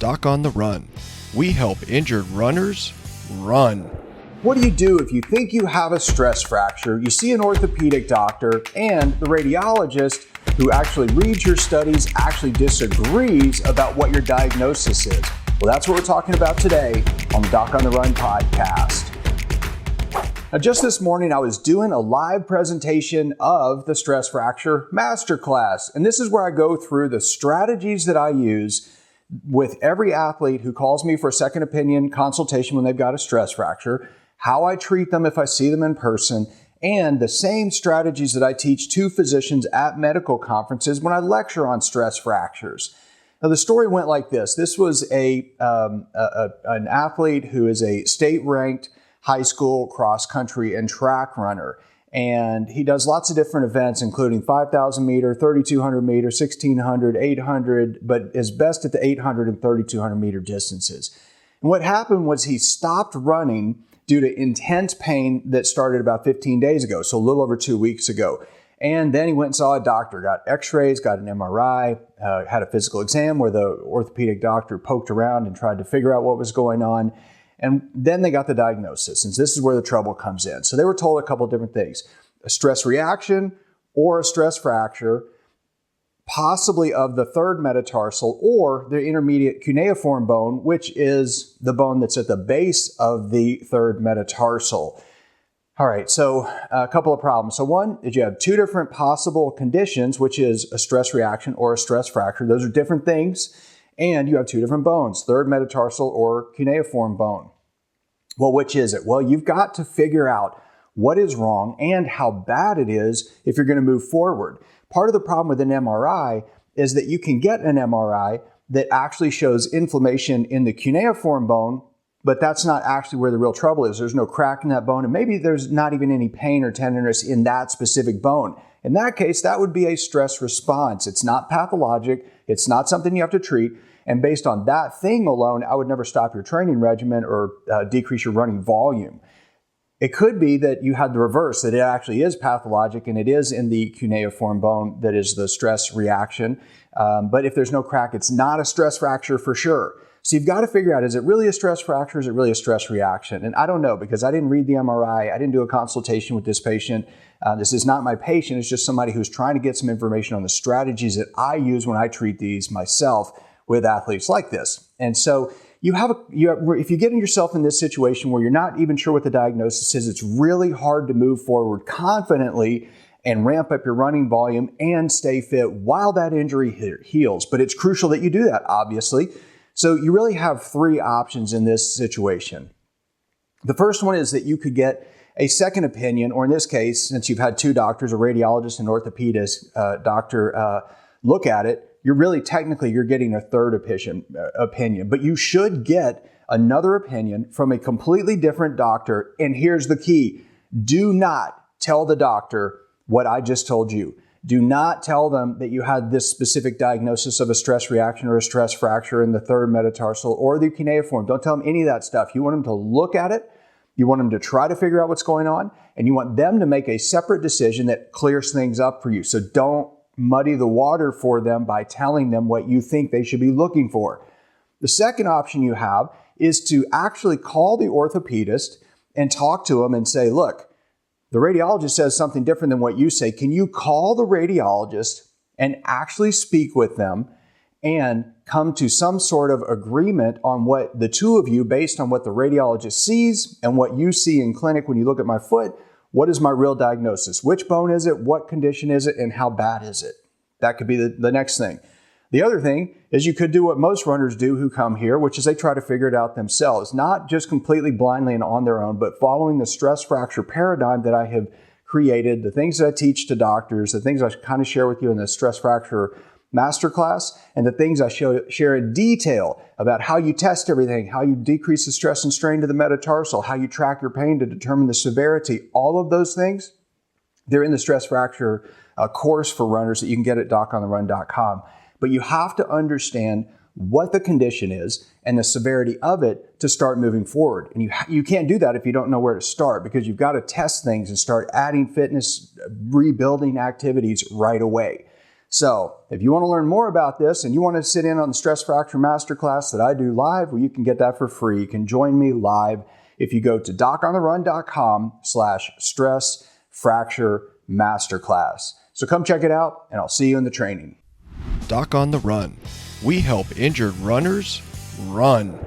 Doc on the Run. We help injured runners run. What do you do if you think you have a stress fracture, you see an orthopedic doctor, and the radiologist who actually reads your studies actually disagrees about what your diagnosis is? Well, that's what we're talking about today on the Doc on the Run podcast. Now, just this morning, I was doing a live presentation of the Stress Fracture Masterclass, and this is where I go through the strategies that I use with every athlete who calls me for a second opinion consultation when they've got a stress fracture, how I treat them if I see them in person, and the same strategies that I teach to physicians at medical conferences when I lecture on stress fractures. Now, the story went like this. This was an athlete who is a state-ranked high school cross country and track runner. And he does lots of different events, including 5,000 meter, 3,200 meter, 1,600, 800, but is best at the 800 and 3,200 meter distances. And what happened was he stopped running due to intense pain that started about 15 days ago, so a little over 2 weeks ago. And then he went and saw a doctor, got x-rays, got an MRI, had a physical exam where the orthopedic doctor poked around and tried to figure out what was going on. And then they got the diagnosis, and this is where the trouble comes in. So they were told a couple of different things: a stress reaction or a stress fracture, possibly of the third metatarsal or the intermediate cuneiform bone, which is the bone that's at the base of the third metatarsal. All right, so a couple of problems. So one is you have two different possible conditions, which is a stress reaction or a stress fracture. Those are different things. And you have two different bones, third metatarsal or cuneiform bone. Well, which is it? Well, you've got to figure out what is wrong and how bad it is if you're going to move forward. Part of the problem with an MRI is that you can get an MRI that actually shows inflammation in the cuneiform bone, but that's not actually where the real trouble is. There's no crack in that bone, and maybe there's not even any pain or tenderness in that specific bone. In that case, that would be a stress response. It's not pathologic. It's not something you have to treat. And based on that thing alone, I would never stop your training regimen or decrease your running volume. It could be that you had the reverse, that it actually is pathologic and it is in the cuneiform bone that is the stress reaction. But if there's no crack, it's not a stress fracture for sure. So you've got to figure out, is it really a stress fracture? Is it really a stress reaction? And I don't know, because I didn't read the MRI. I didn't do a consultation with this patient. This is not my patient. It's just somebody who's trying to get some information on the strategies that I use when I treat these myself with athletes like this. And so if you get yourself in this situation where you're not even sure what the diagnosis is, it's really hard to move forward confidently and ramp up your running volume and stay fit while that injury heals. But it's crucial that you do that, obviously. So you really have three options in this situation. The first one is that you could get a second opinion, or in this case, since you've had two doctors, a radiologist and orthopedist doctor, look at it, you're getting a third opinion. But you should get another opinion from a completely different doctor. And here's the key: do not tell the doctor what I just told you. Do not tell them that you had this specific diagnosis of a stress reaction or a stress fracture in the third metatarsal or the cuneiform. Don't tell them any of that stuff. You want them to look at it. You want them to try to figure out what's going on, and you want them to make a separate decision that clears things up for you. So don't muddy the water for them by telling them what you think they should be looking for. The second option you have is to actually call the orthopedist and talk to them and say, look, the radiologist says something different than what you say. Can you call the radiologist and actually speak with them and come to some sort of agreement on what the two of you, based on what the radiologist sees and what you see in clinic when you look at my foot, what is my real diagnosis? Which bone is it? What condition is it? And how bad is it? That could be the next thing. The other thing is you could do what most runners do who come here, which is they try to figure it out themselves, not just completely blindly and on their own, but following the stress fracture paradigm that I have created, the things that I teach to doctors, the things I kind of share with you in the Stress Fracture Masterclass, and the things I share in detail about how you test everything, how you decrease the stress and strain to the metatarsal, how you track your pain to determine the severity. All of those things, they're in the Stress Fracture course for runners that you can get at docontherun.com. But you have to understand what the condition is and the severity of it to start moving forward. And you can't do that if you don't know where to start, because you've got to test things and start adding fitness, rebuilding activities right away. So if you want to learn more about this and you want to sit in on the Stress Fracture Masterclass that I do live, well, you can get that for free. You can join me live if you go to docontherun.com/stress fracture masterclass. So come check it out and I'll see you in the training. Doc on the Run. We help injured runners run.